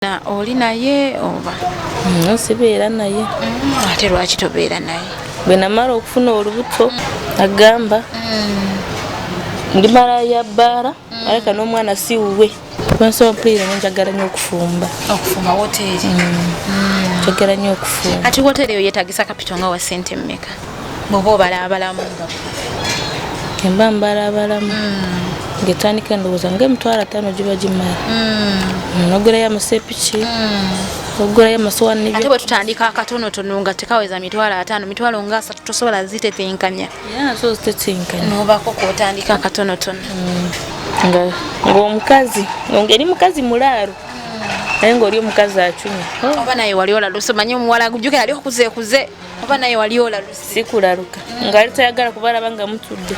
Na oli naye oba sibeera naye ate lwaki tobeera naye bwe namala okufuna olubuto agamba ndi mala ya bbaala aleka n'omwana si wuwe kwensoba mpulira njagala nnyo okufumba woteeri njagala nnyo okufumba ati woteeri eyo yeetagisa kapito nga wa ssente mmeka bw'oba obalaabalamu kemba mbalaabalamu ngetandika ndowooza ng'emitwalo 5 giba gimala nogulayo amasepiki ogulayo amasowaani ate bwe tutandika akatonotono nga tekaweza mitwalo 5 mitwalo nga 3 tosobola zitetenkanya so zitetenkanya nobaako kwotandika akatonotono ng'omukazi ng'eri mukazi mulaalo naye ng'oli omukazi acunya oba naye wali olaluse manyi omuwala gujjuka yali okuzeekuze oba naye wali olaluse sikulaluka ng'ali tayagala kubalaba nga mutudde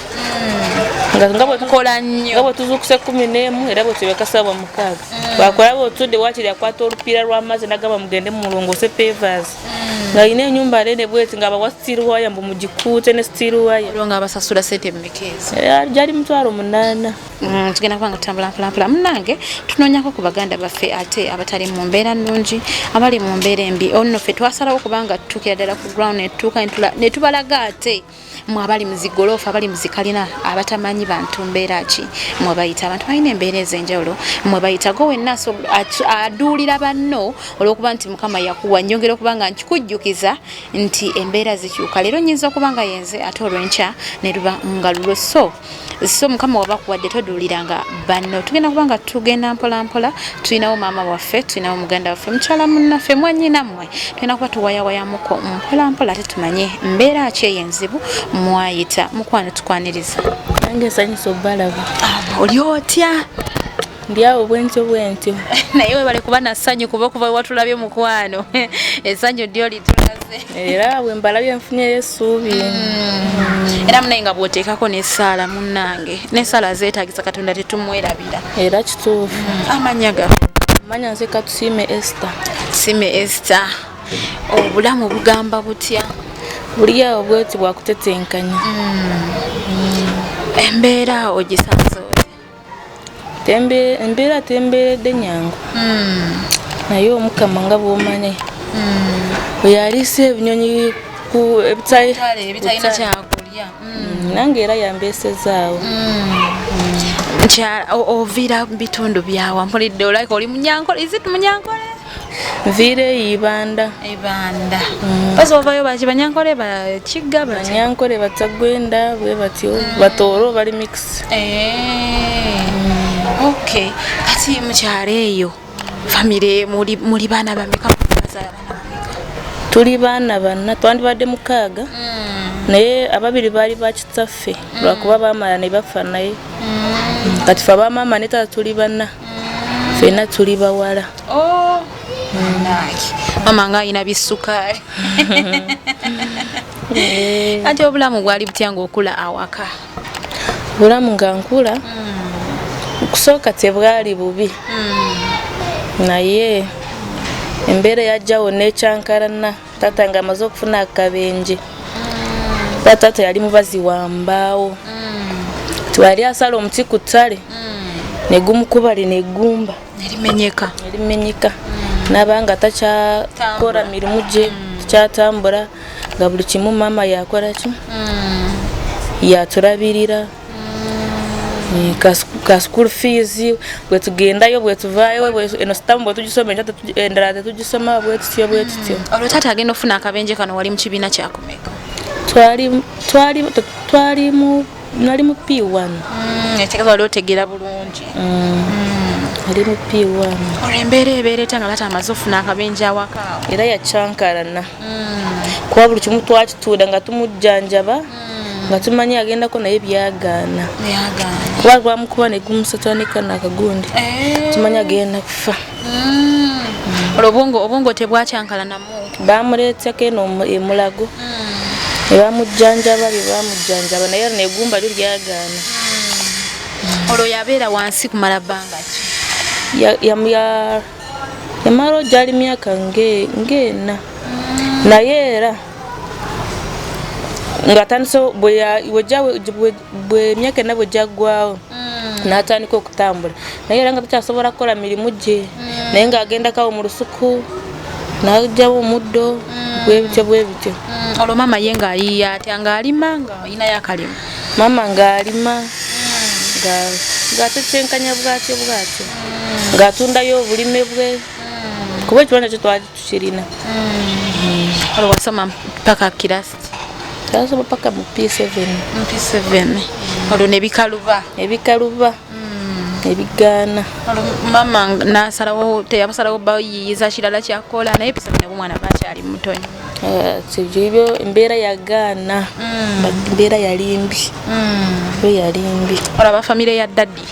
nga bwetukola nnyo nga bwe tuzuukuse 11 era bwe tubekasabwa 6 bwakola bwotudde wakiri akwata olupiira lw'amazzi nagamba mugende mulongose pavers nga ine enyumba alene bweti nga bawa steel wire mbu mugikuute ne steel wire nga abasasula sente mmekezi jali 8,000 tugenda kubanga tutambula mpolampola munnange tunoonyako ku baganda baffe ate abatali mu mbeera nnungi abali mu mbeera embi ono ffe twasalawo kubanga tutuukira ddala ku ground ne tubalaga ate mwe abali mu zigoloofa abali mu zikalina abatamanyi bantu mbeera ki mwe bayita abantu balina embeera ez'enjawulo mwe bayita go wenna aduulira banno olw'okuba nti mukama yakuwa nnyongera okuba nga nkikujjukiza nti embeera zikyuka leero nnyinza okuba nga yenze ate olw'enkya ne luba nga lulo so mukama waba kuwadde toduuliranga banno tugenda kuba nga tugenda mpolampola tulinawo maama waffe tulinawo muganda waffe mukyala munnaffe mwannyinammwe tugenda kuba tuwayawayamuko mpolampola ate tumanye mbeera ki eyenzibu mwayita mukwano tukwaniriza nange nsanyusa obbalaba oli otya ndi awo bwentyo naye webale kuba nassanyu kuba okuva watulabye mukwano essanyu ddyo litulaze era bwe mbalabye nfunyeyo essuubi era munaye nga bw'oteekako n'essaala munnange n'essaala zeetagisa katonda tetumwerabira era kituufu amanya nze Katusiime Esther obulamu bugamba butya buli awo bweti bwakutetenkanya embeera ogisanze embeera tembeeredde nyangu naye omukama nga bw'omanyi bwe yaliisa ebinyonyi ebitalina kyakulya nange era yambeesezaawo oviira mu bitundu byawa mpulidde olabika oli munyankole nviira Ibanda basi ovayo baki banyankole bakigga banyankole batagwenda bwe batyo batooro bali mix okay kati mukyalo eyo famire muli baana bameka tuli baana banna twandibadde 6 naye ababiri baali bakitaffe lwakuba baamala ne bafa naye kati fe abamaama ne tata tuli banna ffenna tuli bawala mama nga alina bisukaali ati obulamu bwali butya ng'okula awaka obulamu nga nkula okusooka tebwali bubi naye embeera yajjawo n'ekyankalana taata nga amaze okufuna akabenje taata yali mubazi wa mbaawo twali asala omuti ku ttale negumukubali negumba erimenyeka nabanga takyakora mirimu gye takyatambula nga buli kimu maama yakola ki yatulabirira ka school fees bwe tugendayo bwe tuvaayo eno sitamu bwe tugisoma endala tetugisoma bwe tutyo olwo taata agenda ofuna akabenje kano wali mu kibiina kyakomeka nali mu P1 etegeeza wali otegeera bulungi ali mu P1 olw'embeera ebeera etanga taata amaze ofuna akabenje awakaawo era yakyankalana kuba buli kimu twakituula nga tumujjanjaba nga tumanyi agendako naye byagaana kuba lwamukuba negumusataneka nakagundi tumanyi agenda kufa obwongo tebwakyankalanamu bamuleetako eno emulago nebamujjanjaba naye negumba lyo lyagaana olwo yabeera wansi kumala bbanga ki yamala ojali myaka ng'ena naye era nga tandise bwe myaka enna bwe jaggwawo n'atandika okutambula naye era nga takyasobola kukola mirimu gye naye ng'agenda kawo mu lusuku n'ajjawo omuddo bwebityo. Olwo mama ye ng'ayiiya atya ng'alima ng'ayinayo akalimu? Mama ng'alima ng'atetenkanya bwatyo ng'atundayo obulime bwe kuba ekiwanja kyo twali tukirina. Olwo wasoma paka kirasi ki? Twasoma paka mu P7. Olwo nebikaluba ebigaana. Olwo mama teyabasalawo bayiyiza kirala kyakola naye P7 omwana bakyali mutonya. Ebyo embeera yagaana embeera yalimbi. Olaba famire ya daddi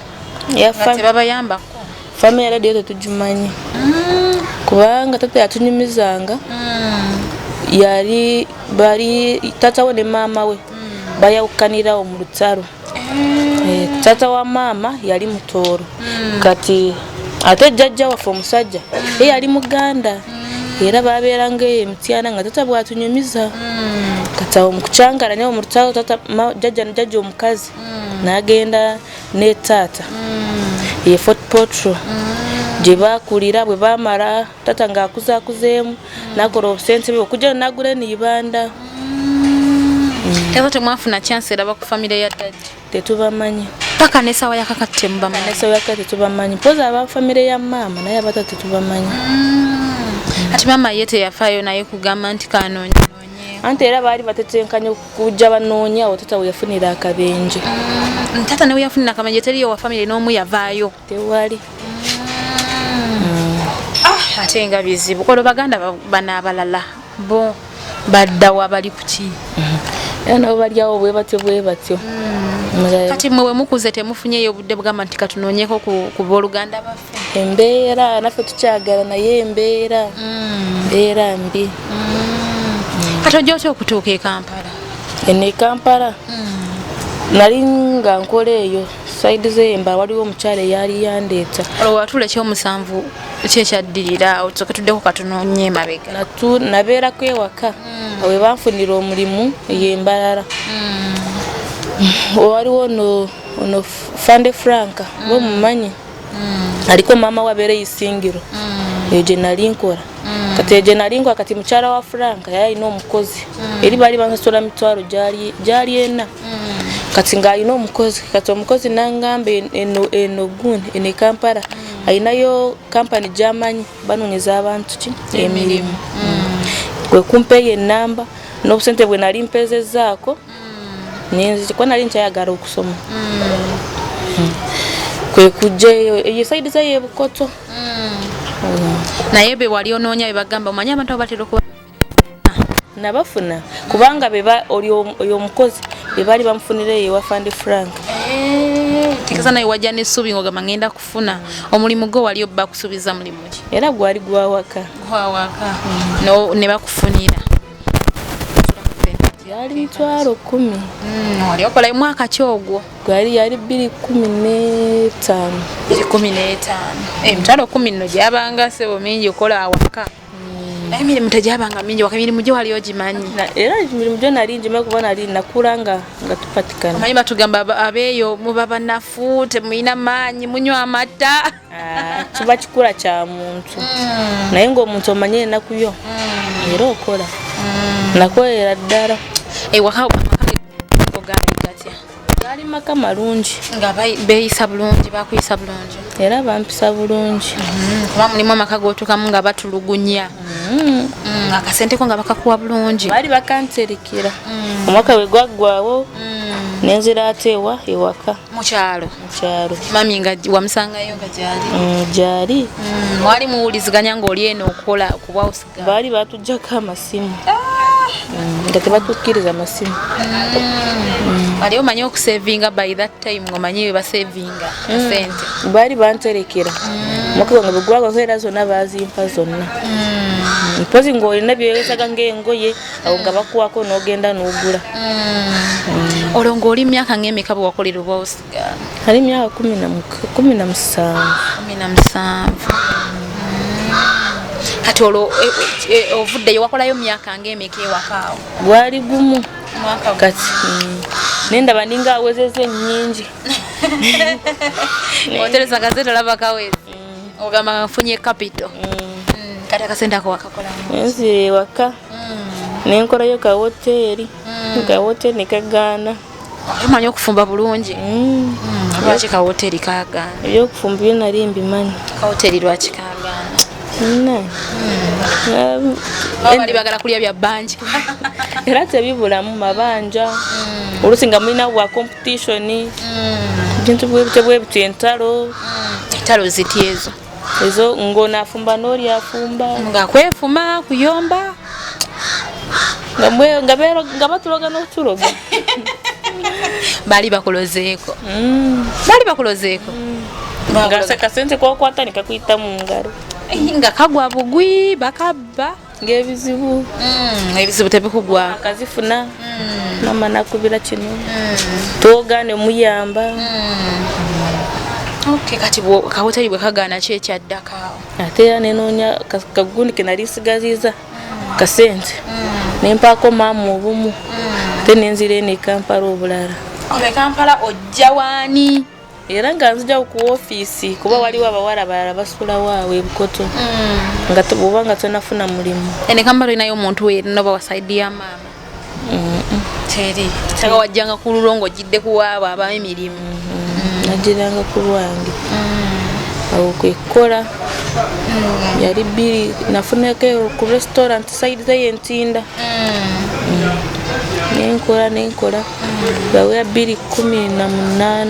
tebabayambako? Famire ya daddi yo tetugimanyi kubanga tata yatunyumizanga bali tata we ne maama we bayawukanirawo mu lutalo. Tata wa maama yali Mutooro kati ate jjajja waffe omusajja ye yali Muganda era babeeranga emityana nga tata bwatunyumiza kati awo mu kucyangalanya mu lutalo jjajja omukazi n'agenda ne taata ye Fort Potro gye bakulira bwe baamala tata ng'akuzaakuzeemu n'akola obusente bwe okujja n'agula n'ibanda. Era temwafuna chance eraba ku famire ya daddi? Tetubamanyi paka n'essaawa yakakati temubamanyi? N'essaawa yakakati tetubamanyi mpozi aba famire ya maama naye abata tetubamanyi. Ati maama ye teyafaayo naye kugamba nti kanoonye anti era baali batetenkanya okujja banoonya awo tata we yafunira akabenje. Tata ne we yafunira akabenje teriyo wa famire n'omu yavaayo? Tewali. Ate nga bizibu. Olwo baganda bano abalala bo baddawa bali ku ki? Era nabo balyawo bwe batyo. Kati mwe mukuze temufunyeyo obudde bugamba nti katunoonyeko ku booluganda baffe? Embeera naffe tukyagala naye embeera mbi. Kati ojja otya okutuuka e Kampala? E Kampala nali nga nkola eyo saidi z'Emba waliwo omukyala eyali yandeeta. Olwo watula ekyomusanvu kyekyaddirira otusoke tuddeko katunoonye emabega? Nabeerako ewaka we banfunira omulimu ey'Embalala. Waliwo ono Fande Franka we mumanyi aliko maama wabeera Isingiro eyo gye nali nkola. Kati eyo gye nali nkola kati mukyala wa Franka yali alina omukozi eri baali bansasula mitwalo gyali ena kati ng'alina omukozi kati omukozi n'angamba eno Kampala alinayo kampani gy'amanyi banoonyeza abantu emirimu. Kwe kumpeeyo ennamba n'obusente bwe nali mpeezezzaako kuba nali nkyayagala okusoma. Kwe kujja eyo saidi za y'Ebukoto. Naye be wali onoonya be bagamba omanyi abantu abatera okuba nabafuna kubanga oyo omukozi be baali bamufunira eyo ewa Fande Frank. Tikasa naye wajja n'essuubi ng'ogamba ngenda kufuna omulimu gwo wali obba kusuubiza mulimu ki? Era gwali gwawaka. Ne bakufunira yali mitwalo 10. Wali okola mwaka ki ogwo? Yali 2015. 15. Emitwalo 10 nno gyabanga sebo mingi okola awaka. Naye emirimu tegyabanga mingi waka emirimu gyo wali ogimanyi? Era emirimu gyo nali ngimanyi kuba nali nakula nga tupatikana. Omanyi batugamba abeeyo muba banafu temulina maanyi munywa amata. Kiba kikula kya muntu naye ng'omuntu omanye ennaku yo era okola nakolera ddala. Ewaka gaali gatya? Gaali maka malungi nga beeyisa bulungi bakuyisa bulungi era bampisa bulungi. Kuba mulimu amaka gootukamu nga batulugunya akasenteko nga bakakuwa bulungi. Baali bakanterekera omwaka bwe gwaggwawo nenzira ate ewaka mu kyalo. Mami nga wamusangayo nga gyali mwali muwuliziganya ng'oli eno okukola okubwawusiga? baali batuggyako amasimu nga tebatukkiriza masimu. Ali omanyi okusevinga by that time ng'omanyi we basevinga sente? Baali banterekera omwaka gwange bwe gwagwako era zonna baazimpa zonna. Mpozi ng'olina byeyozaga ng'engoye awo nga bakuwako n'ogenda n'ogula. Olwo ng'oli myaka ng'emeka bwe wakolera obwawusiga? Ali myaka 17. Kati olwo ovuddeyo wakolayo myaka ng'emeka ewaka awo? Gwali gumu kati nendaba ninga awezeza ennyingi. Otereza gazete olaba kawezi? ogamba nfunye capital kati akasente ako wakakola nzi waka nenkorayo ka hoteli nekagaana omanyi okufumba bulungi lwaki ka hoteli kagaana ebyokufumba byo nali mbimanyi ka hoteli lwaki kagaana bali bagala kulya bya banja era tebibulamu mabanja olusinga mulina bwa competition bintu bwebityo entalo ziti ezo ngona afumba noli afumba nga kwefuma kuyomba nga batuloga n'otuloga bali bakulozeeko nga kasente kokwata nikakwita mu ngalo nga kagwa bugwi bakabba ng'ebizibu tebikugwa akazifuna mama nakubira kino togane muyamba kati kahoteli bwe kagaana ki ekyaddakaawo ate era nenoonya kagundi ke nali nsigaziza kasente nempaako maama obumu ate nenzira eno ekampala obulala Kampala ojja waani era nga nzija ku ofiisi kuba waliwo abawala balala basulawo awo ebukoto nga oba nga tonafuna mulimu ene Kampala inayo omuntu wenoba wasaidi ya maama teri sanga wajjanga ku lulongo ojjidde kuwaabo aba emirimu najiranga ku lwange awo kwekola yali bbiri nafunako ku restaurant side zeyentinda nenkola bawe ya 218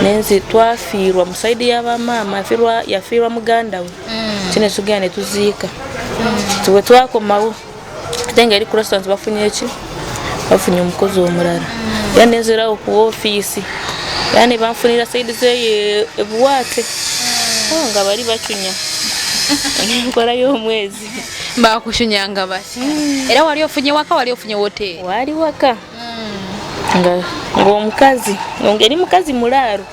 nenzi twafiirwa musaidi y'abamaama yafiirwa muganda we kino tugenda ne tuziika tuwe twakomawo ate nga eri ku restaurant bafunye eki bafunye omukozi omulala era nenzirawo ku ofiisi era ne banfunira saidi zeye ebuwaate nga bali bacunya nenkola y'omwezi bakucunyanga bati era wali ofunye waka wali ofunye hoteli wali waka ng'omukazi ngeri mukazi mulaalo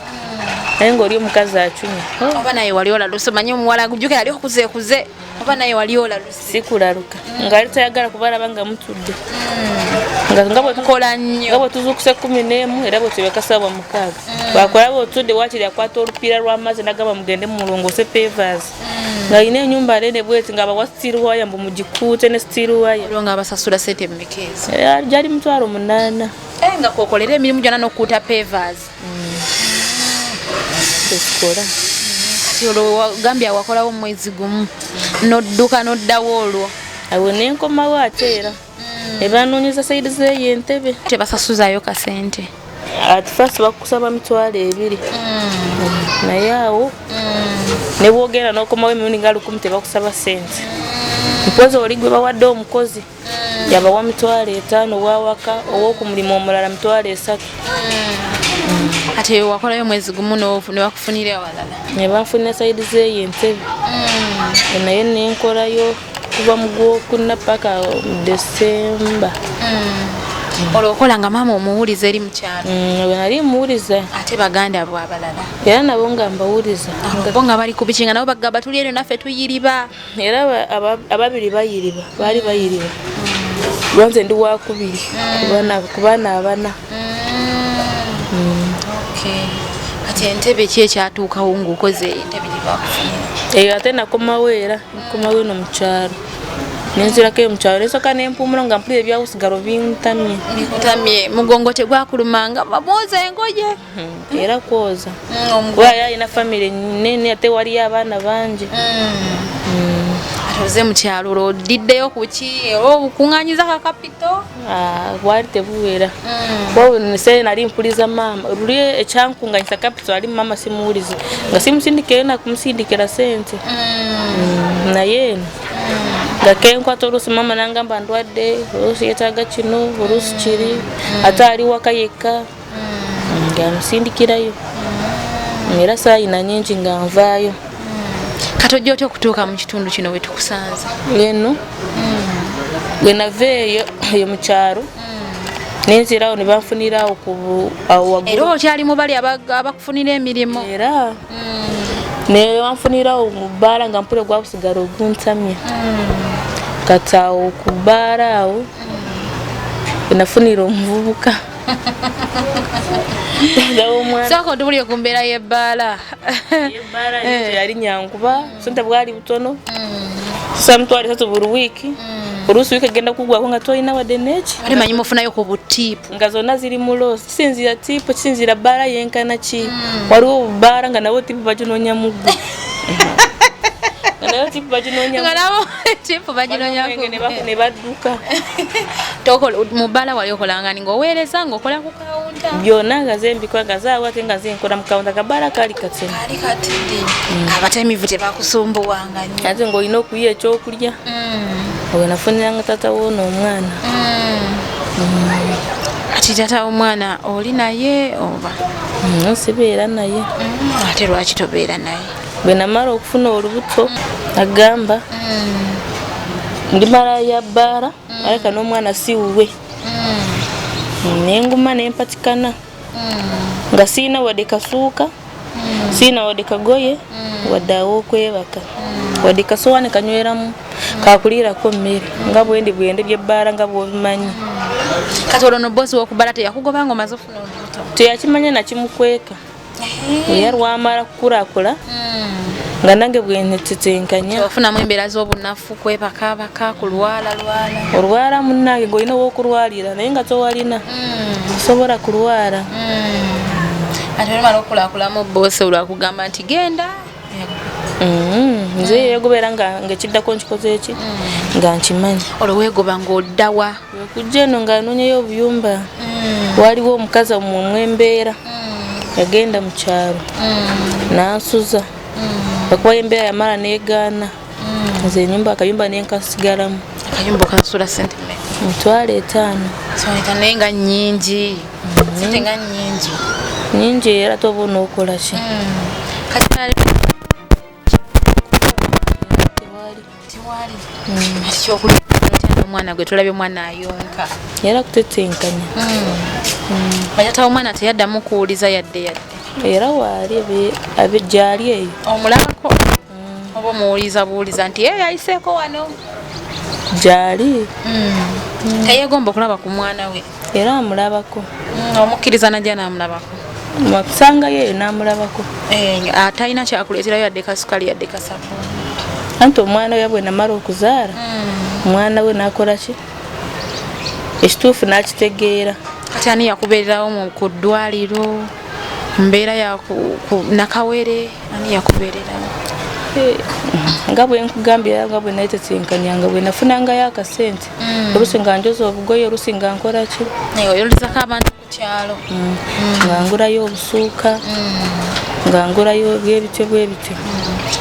naye ng'oli omukazi acunya oba naye wali olaluse manyi omuwala gujjukira ali okuzeekuze oba naye wali olaluse sikulaluka ngaali tayagala kubalaba nga mutudde nga bwe tuzuukuse 11 era bwe tubekasaba 6 bwakola bwotudde wakiri akwata olupiira lw'amazzi nagamba mugende mulongose pavers nga alina ennyumba nene bweti nga bawa steel wire mbu mugikuute ne steel wire nga abasasula sente mumikeezi gyali 8,000 nga kokolera emirimu gyonna n'okuuta pavers tesikola kati olwo gambia wakolawo omwezi gumu nodduka noddawo olwo awo nenkomawo ate era ebanoonyeza saidi zeyo entebe tebasasuzayo kasente ati first bakusaba 2,000 naye awo ne bwogenda n'okomawo emirundi nga 10 tebakusaba sente mpozi oli gwe bawadde omukozi yabawa 5,000 wawaka ow'okumulimu omulala 3,000 ate wakolayo mwezi gumu ne bakufunira awalala ne banfunira saidi zeyo entebe naye nenkolayo kuva mu Gwokuna paka December olwo okola nga maama omuwuliza eri mu kyalo we nali muwuliza ate baganda abo abalala era nabo nga mbawuliza bo nga bali ku bikinga nabo bagamba tuli eno naffe tuyiriba era ababiri bayiriba baali bayiriba lwanze ndi wakubiri ku baana abana kati entebe ki ekyatuukawo ng'okoze entebe gye bakufunira eyo ate nakomawo era nkomawo eno mu kyalo nenzirako eyo mu kyalo nesooka nempumula nga mpulira ebyawusigalo bintamye mugongo tegwakulumanga babooza engoye era kwoza kuba yali alina famire nene ate waliyo abaana bangi atoze mu kyalo olwo odiddeyo ku ki obukuŋŋaanyiza kakapito bwali tebuwera nisere nali mpuliza maama luli ekyankuŋŋanyisa kapito ali maama simuwulize nga simusindikire nakumusindikira sente naye eno nga kenkwata oluusi maama nangamba ndwadde oluusi yetaaga kino oluusi kiri ate ali waka yekka nga musindikirayo era saayina nyingi nga nvaayo kati ojja otya okutuuka mu kitundu kino we tukusanze eno bwe naveeyo eyo mu kyalo nenzirawo ne banfunirawo awo waggulu era okyali mu bali abakufunira emirimu era ne banfunirawo mu bbaala nga mpule gwabusigala oguntamya kati awo ku bbaala awo wenafunira omuvubuka Dawo mwana. Sako tubuli okumbera yebbala. Yebbala yali nyankuba, sente bwali butono. Samtwali satu buru wiki. Urusu wiki agenda kugwa nga toyina wadde neki. Ali manyi mufunayo ku butipu. Nga zonna ziri mulo. Sinzira tipu, sinzira bala yenkana ki. Waliwo bala nga nawo tipu bajinonya muggo. Nga nawo tipu bajinonya. Nga nawo tipu bajinonya ne badduka. Toko mubala wali okolanga ngo oweereza ngokola ku kaunta. Byonna nga zembikwa nga zaawa ate nga zenkola mu kaunta kabala kali katene. Kali katindi. Abatemivu tebakusumbuwanga nnyo. Ate ng'olina okuyiya ekyokulya. Owe nafuniranga tata woono omwana. Ati tata omwana oli naye oba? Sibeera naye. Ate lwaki tobeera naye? Bwe namala okufuna olubuto agamba ndi mala ya bbaala aleka n'omwana siwuwe. Nenguma nempatikana nga siina wadde kasuuka, siina wadde kagoye, wadde aw'okwebaka, wadde kasowaani kanyweramu kakuliirako mmere nga bwendi byebbaala nga bw'obimanyi. Kati olwo no bbosi w'okubbala teyakugoba nga omaze ofuna olubuto? Teyakimanya nakimukweka. Era lwamala kukulakula nga nange bwentetenkanya. Ofunamu embeera z'obunafu kwebakaabaka kulwala. Olwala munnange ng'olina w'okulwalira naye nga towalina. Osobola kulwala. Ate olumala okukulakulamu bbosi olwakugamba nti genda. Nze yegobeera nga ekiddako nkikoze eki nga nkimanyi. Olwo weegoba ng'oddawa? Okujja eno ng'anoonyayo obuyumba. Waliwo omukazi omwembeera yagenda mu kyalo n'ansuza. Akuba embeera yamala neegaana. Nze enyumba akayumba nenkasigalamu. Akayumba okasula sente mmeka? $5,000. Naye nga nnyingi. Sente nga nnyingi. Nnyingi era toba onookola ki? Kati tewali. Ati kyokulya omwana gwe tulabye omwana ayonka. Era kutetenkanya. Bajata omwana teyaddamu kuwuliza yadde. Era waali gyali eyo. Omulabako? Oba omuwuliza buuliza nti yayiseeko wano? Gyali. Teyeegomba okulaba ku mwana we? Era amulabako. Omukkiriza najja n'amulabako? Mwakusangayo eyo n'amulabako. Atalina kyakuleeterayo yadde kasukali yadde kasafuuni. Anti omwana we bwe namala okuzaala omwana we n'akola ki? Ekituufu n'akitegeera. Kati ani yakubeererawo ku ddwaliro? Mbeera ya nakawere ani yakubeererawo? Nga bwe nkugambye nga bwe natetenkanyanga bwe nafunangayo akasente. Oluusi nga njoza obugoye, oluusi nga nkola ki? Oyolizako abantu ku kyalo. Nga ngulayo obusuuka, nga ngulayo byebityo bwebityo.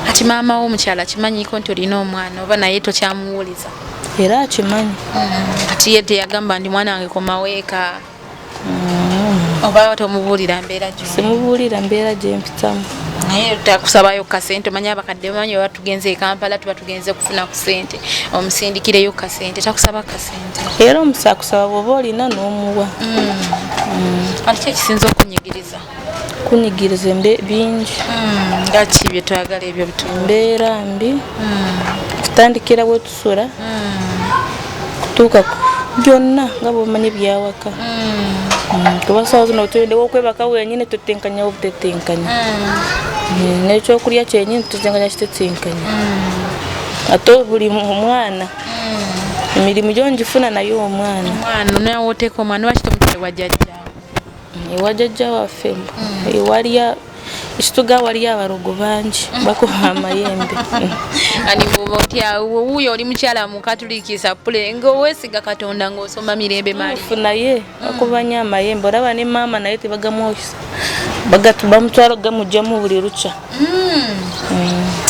Ati maama w'omukyala kimanyiko nti olina omwana oba naye tokyamuwuliza? Era akimanyi. Ati ye teyagamba ndi mwana wange komaweeka? Oba tomubuulira mbeera gyo? Simubuulira mbeera gye mpitamu. Naye takusabayo kasente, omanyi abakadde bamanyi oba tugenze e Kampala tuba tugenze kufuna ku ssente omusindikireyo kasente, takusaba kasente. Era omusa akusaba bw'oba olina n'omuwa. Ati ki ekisinza okunyigiriza? Kunyigiriza bingi. Nga ki bye twagala ebyo bitu? Mbeera mbi. Kutandikira bwe tusula kutuuka byonna nga bw'omanyi byawaka. Kuba sawa zino otuyondewo okwebaka wenyini tutenkanya obutetenkanya. N'ekyokulya kyenyini tutetenkanya kitetenkanya. Ate buli mwana emirimu gyo ngifuna nayo omwana. Omwana nawe oteeka omwana lwaki tomutwala ewa jjajjaawe? Ewa jjajja waffe ewaliya ekituga waliyo abarogo bangi bakuba amayembe. Ani bw'oba otya wuuyo oli mukyala mu katuliikisa pule ng'oweesiga Katonda ng'osoma mirembe mali. Naye bakuba nnyo amayembe. Olaba ne maama naye tebagamuwokisa. Bamutwala gamugyamu buli lukya.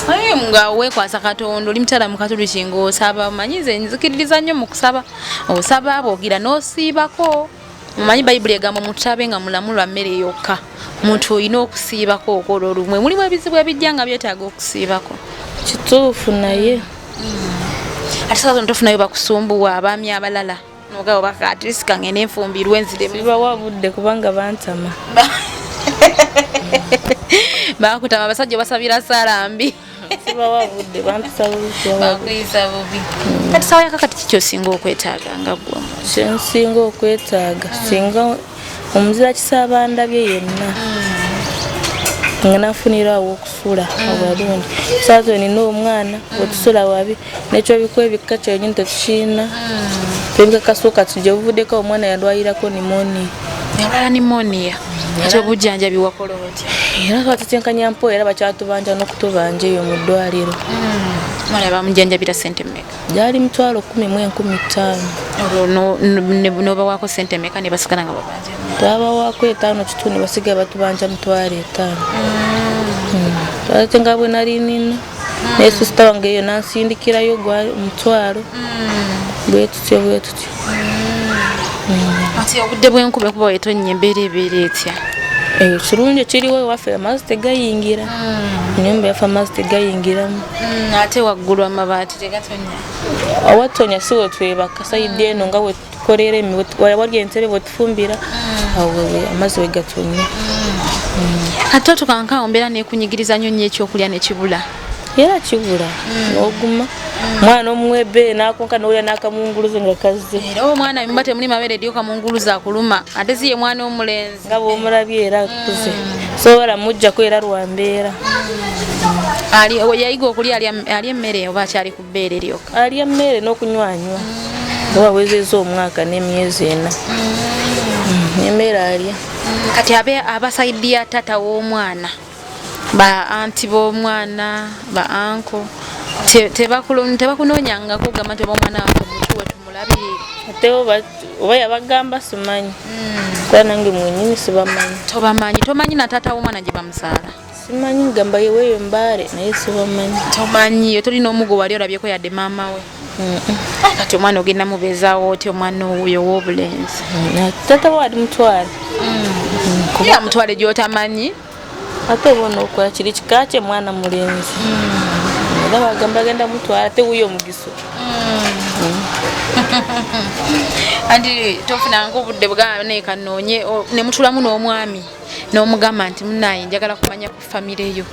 Aye nga weekwasa Katonda oli mukyala mu katuliki ng'osaba. Omanyi nze nzikiririza nnyo mu kusaba. Osaba bw'ogira n'osiibako. Mumanyi Bayibuli egamba mutabe nga mulamu lwa mmere yokka. Muntu olina okusiibako okola olumwe. Mulimu ebizibu ebijja nga byetaaga okusiibako. Kituufu naye. Ate sasa ntofunayo bakusumbuwa abaami abalala. Nogabo bakatisika ngene enfumbirwe nziremu. Sibawa budde kubanga bantama. Bakutama abasajja basabira salambi. Sibawa budde bampisa bakuyisa bubi. Kati sawa yakakati kikyo singa okwetaaga nga gwo? Singa okwetaaga singa omuzira kisabanda bye yenna nga nafunirawo okusula abalungi saazo nina omwana otusula wabi nekyo bikwe bikka kyenyini tetukiina tebikakasuuka tujja buvuddeko omwana yalwayirako pneumonia yalwala pneumonia ate obujjanjabi wakola otya era twatutenkanya mpo era bakyatubanja n'okutubanja eyo mu ddwaliro mwana bamujjanjabira sente mmeka gyali 10,015 olwo nobawaako sente mmeka ne basigala nga babanja twabawaako 5 ne basiga batubanja 5,000 ate nga bwe nali nina naye sisita wange eyo nansindikirayo 1,000 bwe tutyo ati obudde bw'enkuba kuba wetonnya embeera ebeera etya kirungi ekiriwo ewaffe amazzi tegayingira ennyumba yaffe amazzi tegayingiramu ate waggulu amabaati tegatonya awatonya si wetwebaka sayidde eno nga wetukolera wali entebe wetufumbira awo amazzi wegatonya ate tukankawo mbeera nekunyigiriza nnyo nnyo ekyokulya nekibula era kibula n'oguma mwana omwebe nakonka n'olya n'akamunguluze nga kazze era omwana emimba temuli mabere ediyo kamunguluze akuluma ate siye mwana omulenzi nga bw'omulabye era akuze sobola mujjako era lwambeera yayiga okulya ali emmere oba akyali ku bbeere lyokka alya emmere n'okunywanywa oba wezeza omwaka n'emyezi 4 emmere alya kati abasayidi ya tata w'omwana ba anti b'omwana ba anko tebakunoonyangako gamba nti oba omwana waffe mutuwe tumulabire ate oba yabagamba simanyi kuba nange mwenyini sibamanyi tomanyi na taata w'omwana gye bamusaala simanyi gamba yeweeyo mbaale naye sibamanyi tomanyi tolina omugo wali olabyeko yadde maama we kati omwana ogenda mubeezaawo oti omwana oyo w'obulenzi taata waali mutwale kuba mutwale gy'otamanyi ate bona okola kiri kika kye mwana mulenzi era bagamba genda mutwala ate wuyo omugiso andi tofunanga obudde bwanekanoonye ne mutulamu n'omwami n'omugamba nti munaye njagala kumanya ku famire yo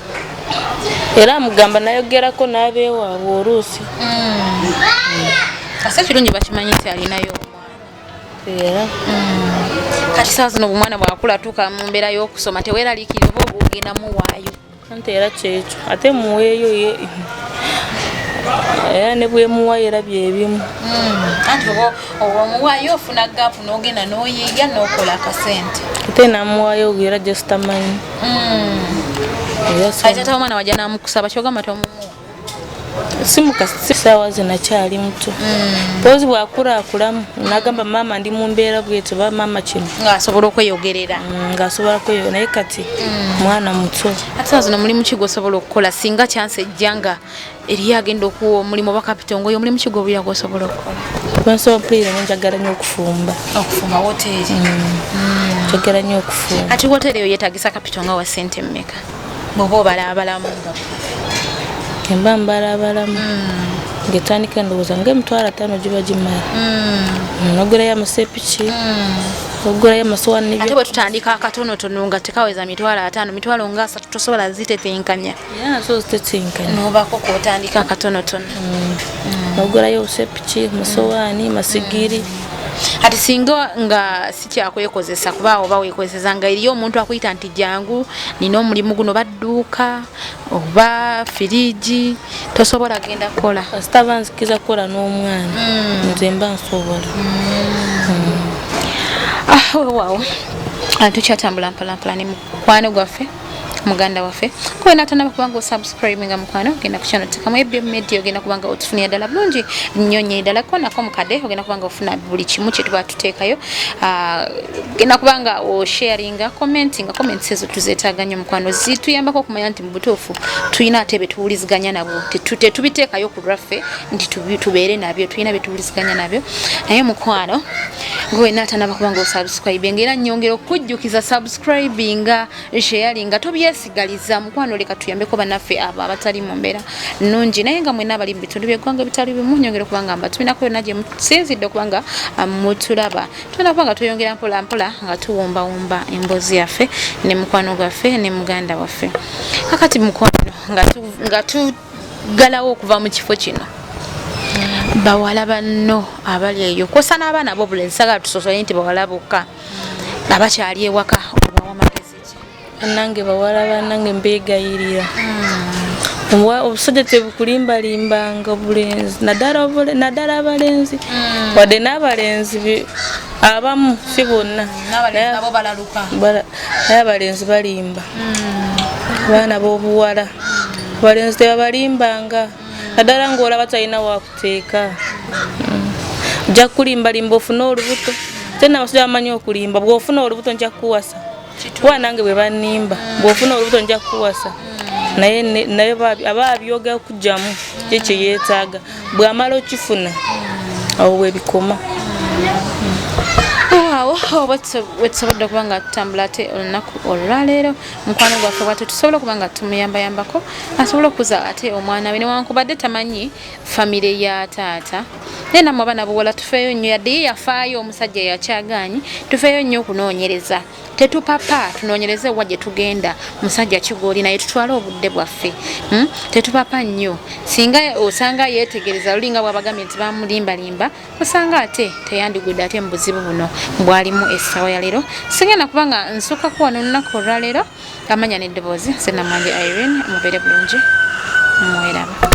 era amugamba nayogerako n'abeewaabwe oluusi ase kirungi bakimanyi nti alinayo omwana era kati saa zino omwana bwakula tuuka mu mbeera y'okusoma teweeraliikirira oba ogenda muwaayo anti era kyekyo ate muweeyo era ne bwemuwaayo era byebimu anti omuwaayo ofuna gaapu n'ogenda n'oyiga n'okola akasente ate namuwaayo era gyesitamanyi ate tata omwana wajja namukusaba kyogamba tomumuwa simukasi saawa zinakyali muto pozi bwakulakulamu nagamba maama ndi mu mbeera bwetyo ba maama kino ng'asobola okweyogerera ng'asobola kweyo naye kati mwana muto ate saa zino mulimu ki gwosobola okukola singa kyansi ejja nga eriyo agenda okuwa omulimu oba kapitongo oyo omulimu ki gwobulira gwosobola okukola kwensobola mpulira njagala nnyo okufumba woteeri njagala nnyo okufumba ati woteeri eyo yeetagisa kapitonga wa sente mmeka bw'oba obalaabalamu nga emba mbalabalamu ngetandika ndowooza nga5 giba gimala nogulayo amasepiki ogulayo amasowaani ate bwe tutandika akatonotono nga tekaweza 5 mitwalo nga 3 tosobola zitetenkanya era nazo zitetenkanya nobaako kotandika akatonotono ogulayo obusepiki amasowaani masigiri ati singa nga sikyakwekozesa kuba oba weekozesa nga eriyo omuntu akuyita nti jangu nina omulimu guno badduuka oba firiji tosobola genda kukola kasitaba nzikiza kukola n'omwana nze mba nsobola waawo tukyatambula mpalampala ne mukwano gwaffe muganda waffe kwena tanaba kubanga osubscribe nga mukwano ogenda ku channel tekamu ebyo media ogenda kubanga otufunira ddala bulungi nnyonyi ddala ko nako mukade ogenda kubanga ofuna buli kimu kye tuba tuteekayo ogenda kubanga osharinga comments ezo tuzeetaaga nnyo mukwano zituyambako okumanya nti mu butuufu tulina ate betuwuliziganya nabo tetubiteekayo ku lwaffe nti tubeere nabyo tulina betuwuliziganya nabyo naye mukwano gwena tanaba kubanga osubscribe ngera nnyongera okujjukiza subscribinga sharinga sigaliza mukwano leka tuyambeko banaffe abo abatali mu mbeera nnungi naye nga mwena abali mu bitundu by'eggwanga bitali bimu nyongera kubanga mbatubinako yonna gye musinzidde okubanga mutulaba tugenda kubanga tweyongera mpola mpola nga tuwombawomba emboozi yaffe ne mukwano gwaffe ne muganda waffe kakati mukwano nga tugalawo okuva mu kifo kino bawala banno abali eyo kosa n'abaana b'obulenzi sagala tusosole nti bawala bokka abakyali ewaka obawa magezi ki? Nange bawala banange mbeegayirira obusajja tebukulimbalimbanga obulenzi naddala abalenzi wadde n'abalenzi abamu si bonna naye abalenzi balimba abaana b'obuwala abalenzi tebabalimbanga naddala ng'olaba talina wakuteeka ojja kulimbalimba ofune olubuto tena abasajja bamanyi okulimba bw'ofuna olubuto nja kukuwasa kuba nange bwe banimba bw'ofuna olubuto nja kukuwasa naye aba abyoga okugyamu kye yeetaaga bw'amala okifuna awo bwebikoma. Awo wetusobodde okuba nga tutambula ate olunaku olwaleero mukwano gwaffe bwattu tusobola okuba nga tumuyambayambako asobola okuza ate omwana we newankubadde tamanyi famire ya taata naye nammwe abaana buwala tufeeyo nnyo yadde ye yafaayo omusajja yakyagaanyi tufeeyo nnyo okunoonyereza tetupapa tunoonyereze wa gye tugenda musajja kigooli naye tutwale obudde bwaffe tetupapa nnyo singa osanga yeetegereza lulinga bw'abagambye nti bamulimbalimba osanga ate teyandigudde ate mu buzibu buno bwalimu essaawa ya leero sigenda kuba nga nsukako wano olunaku olwaleero amanya n'eddoboozi senamwanje Irene mubeere bulungi mweraba.